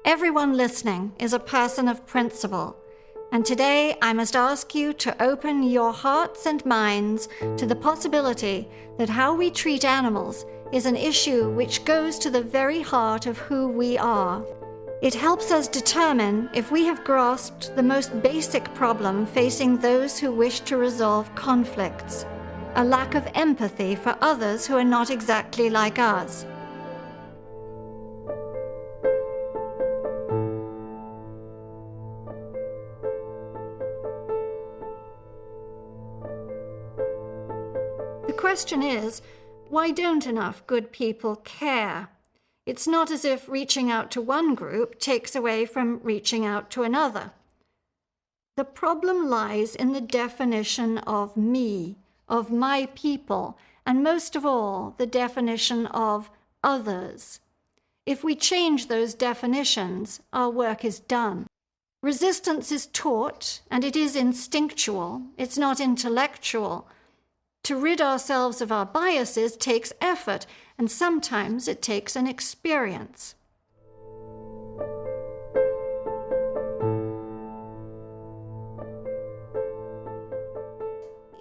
Everyone listening is a person of principle, and today I must ask you to open your hearts and minds to the possibility that how we treat animals is an issue which goes to the very heart of who we are. It helps us determine if we have grasped the most basic problem facing those who wish to resolve conflicts, a lack of empathy for others who are not exactly like us. The question is, why don't enough good people care? It's not as if reaching out to one group takes away from reaching out to another. The problem lies in the definition of me, of my people, and most of all, the definition of others. If we change those definitions, our work is done. Resistance is taught, and it is instinctual. It's not intellectual. To rid ourselves of our biases takes effort, and sometimes it takes an experience.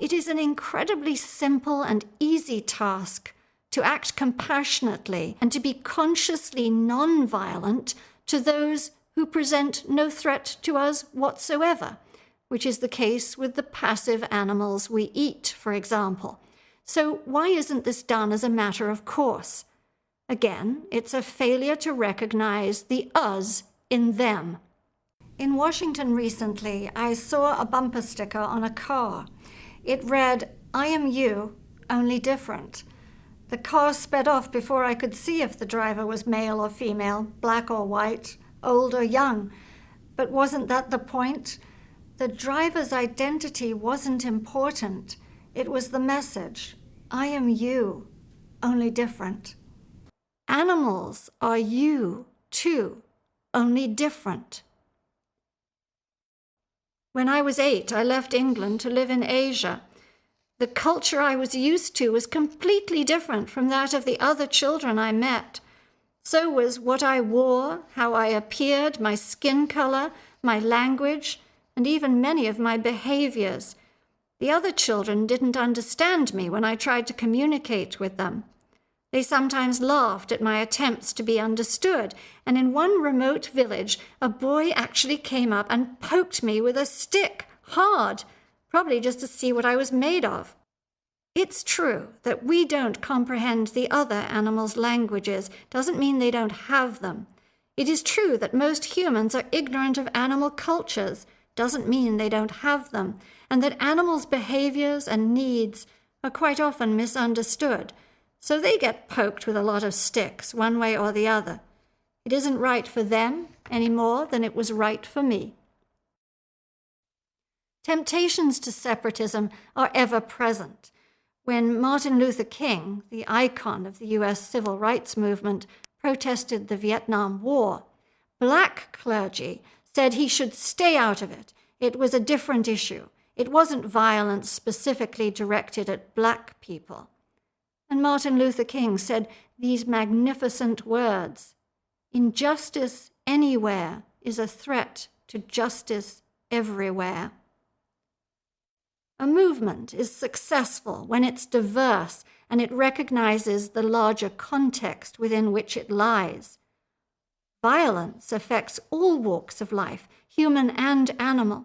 It is an incredibly simple and easy task to act compassionately and to be consciously non-violent to those who present no threat to us whatsoever, which is the case with the passive animals we eat, for example. So why isn't this done as a matter of course? Again, it's a failure to recognize the us in them. In Washington recently, I saw a bumper sticker on a car. It read, "I am you, only different." The car sped off before I could see if the driver was male or female, black or white, old or young. But wasn't that the point? The driver's identity wasn't important. It was the message. I am you, only different. Animals are you, too, only different. When I was 8, I left England to live in Asia. The culture I was used to was completely different from that of the other children I met. So was what I wore, how I appeared, my skin color, my language, and even many of my behaviors. The other children didn't understand me when I tried to communicate with them. They sometimes laughed at my attempts to be understood, and in one remote village, a boy actually came up and poked me with a stick, hard, probably just to see what I was made of. It's true that we don't comprehend the other animals' languages. Doesn't mean they don't have them. It is true that most humans are ignorant of animal cultures. Doesn't mean they don't have them, and that animals' behaviors and needs are quite often misunderstood, so they get poked with a lot of sticks one way or the other. It isn't right for them any more than it was right for me. Temptations to separatism are ever present. When Martin Luther King, the icon of the U.S. civil rights movement, protested the Vietnam War, black clergy said he should stay out of it. It was a different issue. It wasn't violence specifically directed at black people. And Martin Luther King said these magnificent words, "Injustice anywhere is a threat to justice everywhere." A movement is successful when it's diverse and it recognizes the larger context within which it lies. Violence affects all walks of life, human and animal,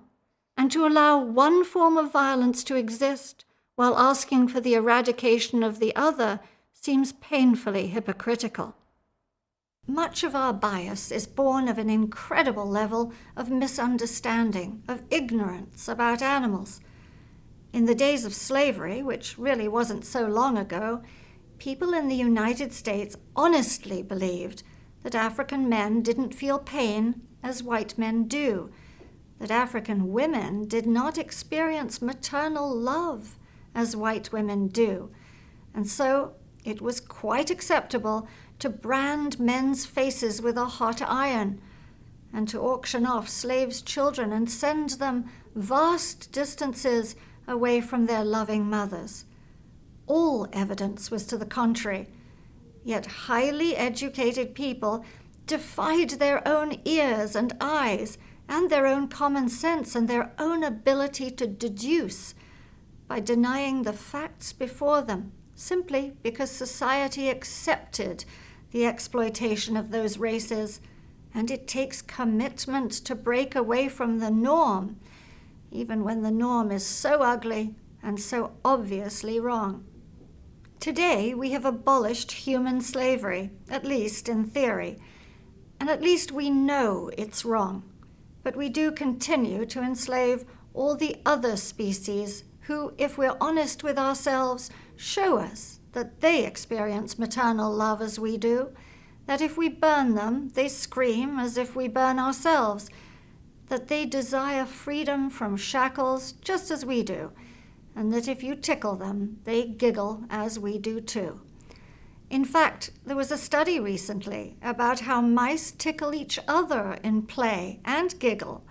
and to allow one form of violence to exist while asking for the eradication of the other seems painfully hypocritical. Much of our bias is born of an incredible level of misunderstanding, of ignorance about animals. In the days of slavery, which really wasn't so long ago, people in the United States honestly believed that African men didn't feel pain as white men do, that African women did not experience maternal love as white women do, and so it was quite acceptable to brand men's faces with a hot iron and to auction off slaves' children and send them vast distances away from their loving mothers. All evidence was to the contrary, yet highly educated people defied their own ears and eyes, and their own common sense and their own ability to deduce by denying the facts before them, simply because society accepted the exploitation of those races, and it takes commitment to break away from the norm, even when the norm is so ugly and so obviously wrong. Today, we have abolished human slavery, at least in theory, and at least we know it's wrong. But we do continue to enslave all the other species who, if we're honest with ourselves, show us that they experience maternal love as we do, that if we burn them, they scream as if we burn ourselves, that they desire freedom from shackles just as we do, and that if you tickle them, they giggle as we do too. In fact, there was a study recently about how mice tickle each other in play and giggle,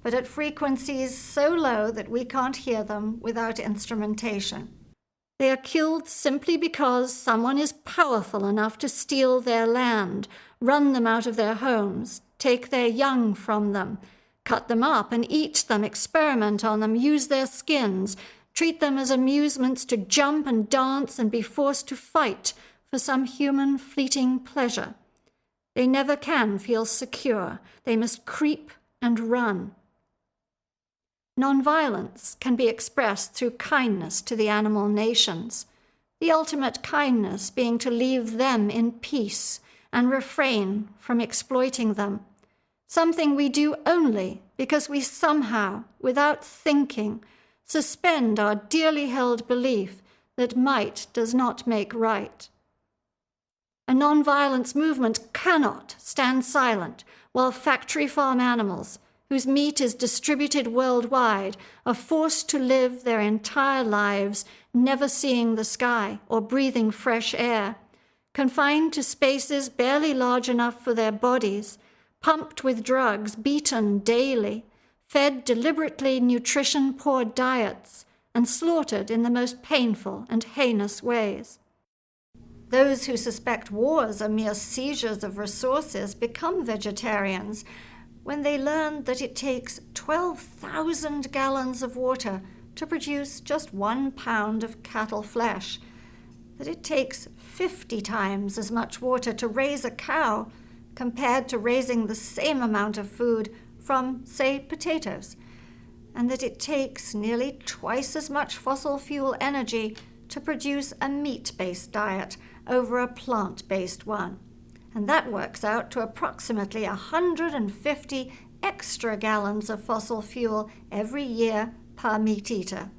but at frequencies so low that we can't hear them without instrumentation. They are killed simply because someone is powerful enough to steal their land, run them out of their homes, take their young from them, cut them up and eat them, experiment on them, use their skins, treat them as amusements to jump and dance and be forced to fight for some human fleeting pleasure. They never can feel secure. They must creep and run. Nonviolence can be expressed through kindness to the animal nations, the ultimate kindness being to leave them in peace and refrain from exploiting them, something we do only because we somehow, without thinking, suspend our dearly held belief that might does not make right. A nonviolence movement cannot stand silent while factory farm animals, whose meat is distributed worldwide, are forced to live their entire lives never seeing the sky or breathing fresh air, confined to spaces barely large enough for their bodies, pumped with drugs, beaten daily, fed deliberately nutrition-poor diets, and slaughtered in the most painful and heinous ways. Those who suspect wars are mere seizures of resources become vegetarians when they learn that it takes 12,000 gallons of water to produce just 1 pound of cattle flesh, that it takes 50 times as much water to raise a cow compared to raising the same amount of food from, say, potatoes, and that it takes nearly twice as much fossil fuel energy to produce a meat-based diet over a plant-based one. And that works out to approximately 150 extra gallons of fossil fuel every year per meat eater.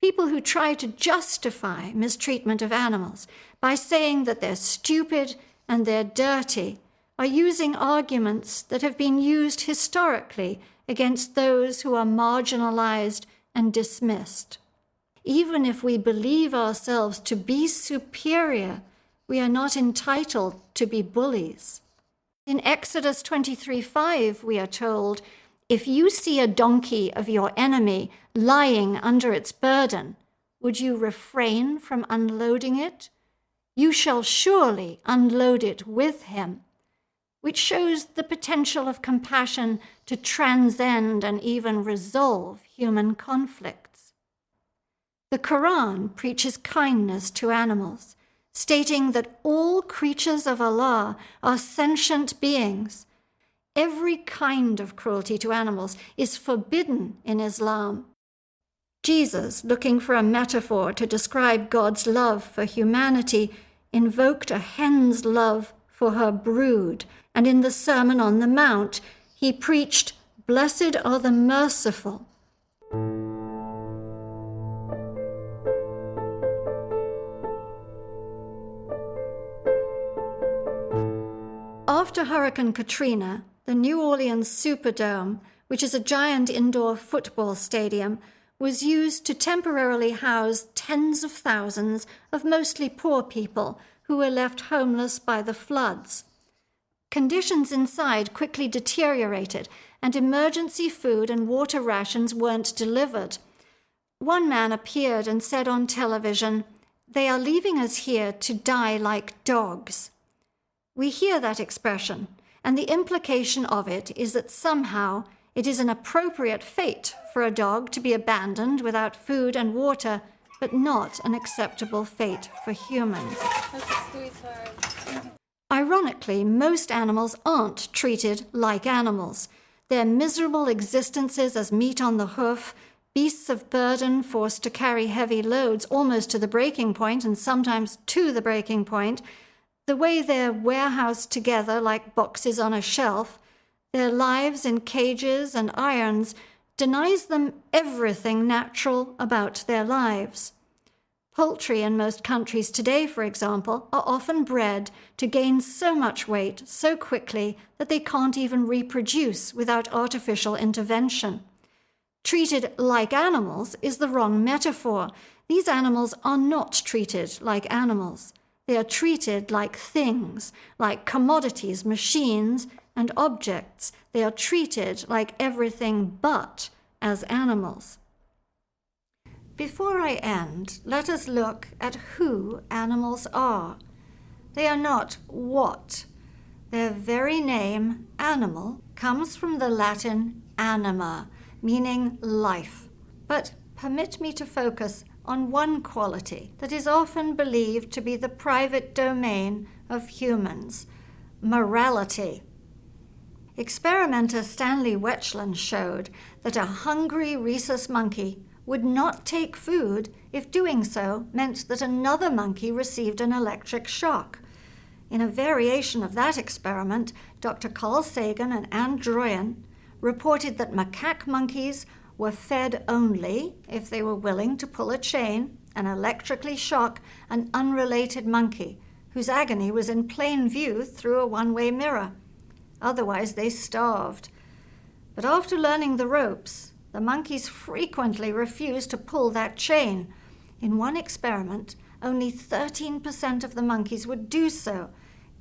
People who try to justify mistreatment of animals by saying that they're stupid and they're dirty are using arguments that have been used historically against those who are marginalized and dismissed. Even if we believe ourselves to be superior, we are not entitled to be bullies. In Exodus 23:5, we are told, "If you see a donkey of your enemy lying under its burden, would you refrain from unloading it? You shall surely unload it with him," which shows the potential of compassion to transcend and even resolve human conflicts. The Quran preaches kindness to animals, stating that all creatures of Allah are sentient beings. Every kind of cruelty to animals is forbidden in Islam. Jesus, looking for a metaphor to describe God's love for humanity, invoked a hen's love for her brood, and in the Sermon on the Mount, he preached, "Blessed are the merciful." After Hurricane Katrina, the New Orleans Superdome, which is a giant indoor football stadium, was used to temporarily house tens of thousands of mostly poor people who were left homeless by the floods. Conditions inside quickly deteriorated, and emergency food and water rations weren't delivered. One man appeared and said on television, "They are leaving us here to die like dogs." We hear that expression, and the implication of it is that somehow it is an appropriate fate for a dog to be abandoned without food and water, but not an acceptable fate for humans. Ironically, most animals aren't treated like animals. Their miserable existences as meat on the hoof, beasts of burden forced to carry heavy loads almost to the breaking point and sometimes to the breaking point, the way they're warehoused together like boxes on a shelf, their lives in cages and irons, denies them everything natural about their lives. Poultry in most countries today, for example, are often bred to gain so much weight so quickly that they can't even reproduce without artificial intervention. Treated like animals is the wrong metaphor. These animals are not treated like animals. They are treated like things, like commodities, machines, and objects. They are treated like everything but as animals. Before I end, let us look at who animals are. They are not what. Their very name, animal, comes from the Latin anima, meaning life. But permit me to focus on one quality that is often believed to be the private domain of humans: morality. Experimenter Stanley Wetchland showed that a hungry rhesus monkey would not take food if doing so meant that another monkey received an electric shock. In a variation of that experiment, Dr. Carl Sagan and Anne Droyan reported that macaque monkeys were fed only if they were willing to pull a chain and electrically shock an unrelated monkey whose agony was in plain view through a one-way mirror. Otherwise, they starved. But after learning the ropes, the monkeys frequently refused to pull that chain. In one experiment, only 13% of the monkeys would do so.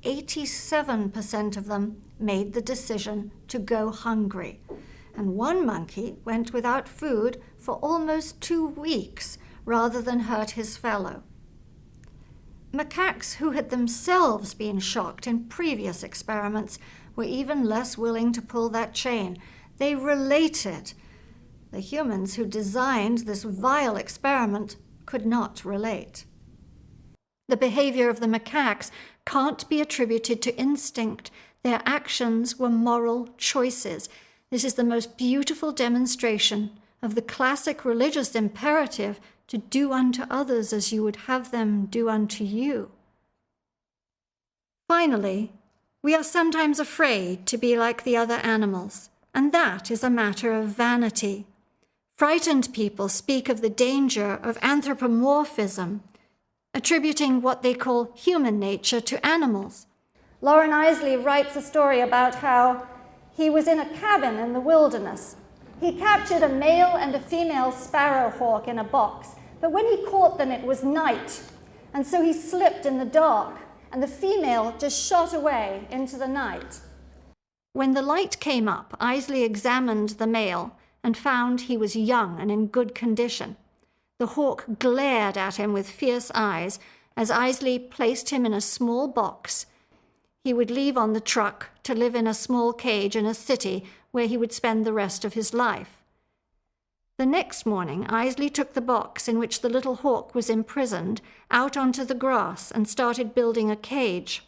87% of them made the decision to go hungry. And one monkey went without food for almost 2 weeks rather than hurt his fellow. Macaques who had themselves been shocked in previous experiments were even less willing to pull that chain. They related. The humans who designed this vile experiment could not relate. The behavior of the macaques can't be attributed to instinct. Their actions were moral choices. This is the most beautiful demonstration of the classic religious imperative to do unto others as you would have them do unto you. Finally, we are sometimes afraid to be like the other animals, and that is a matter of vanity. Frightened people speak of the danger of anthropomorphism, attributing what they call human nature to animals. Lauren Isley writes a story about how he was in a cabin in the wilderness. He captured a male and a female sparrowhawk in a box, but when he caught them, it was night, and so he slipped in the dark, and the female just shot away into the night. When the light came up, Isley examined the male and found he was young and in good condition. The hawk glared at him with fierce eyes as Isley placed him in a small box. He would leave on the truck to live in a small cage in a city where he would spend the rest of his life. The next morning, Isley took the box in which the little hawk was imprisoned out onto the grass and started building a cage.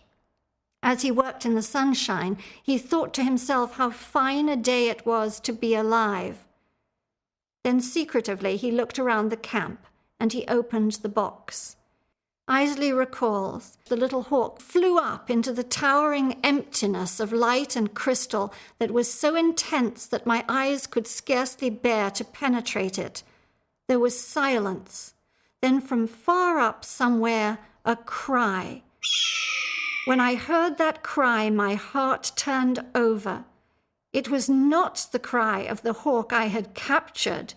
As he worked in the sunshine, he thought to himself how fine a day it was to be alive. Then secretively he looked around the camp and he opened the box. Isley recalls the little hawk flew up into the towering emptiness of light and crystal that was so intense that my eyes could scarcely bear to penetrate it. There was silence. Then from far up somewhere, a cry. When I heard that cry, my heart turned over. It was not the cry of the hawk I had captured,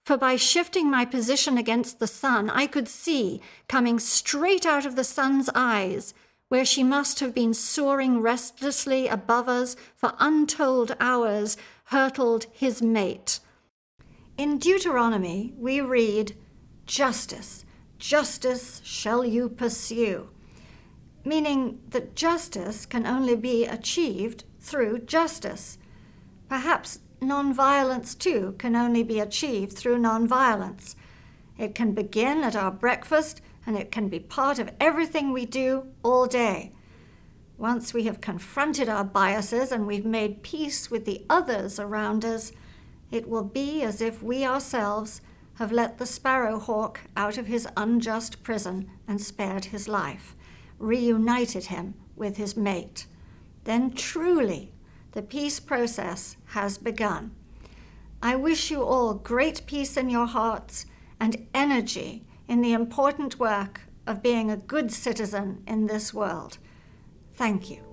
for by shifting my position against the sun, I could see, coming straight out of the sun's eyes, where she must have been soaring restlessly above us for untold hours, hurtled his mate. In Deuteronomy, we read, "Justice, justice shall you pursue." meaning that justice can only be achieved through justice. Perhaps nonviolence, too, can only be achieved through nonviolence. It can begin at our breakfast, and it can be part of everything we do all day. Once we have confronted our biases and we've made peace with the others around us, it will be as if we ourselves have let the sparrowhawk out of his unjust prison and spared his life, reunited him with his mate. Then truly, the peace process has begun. I wish you all great peace in your hearts and energy in the important work of being a good citizen in this world. Thank you.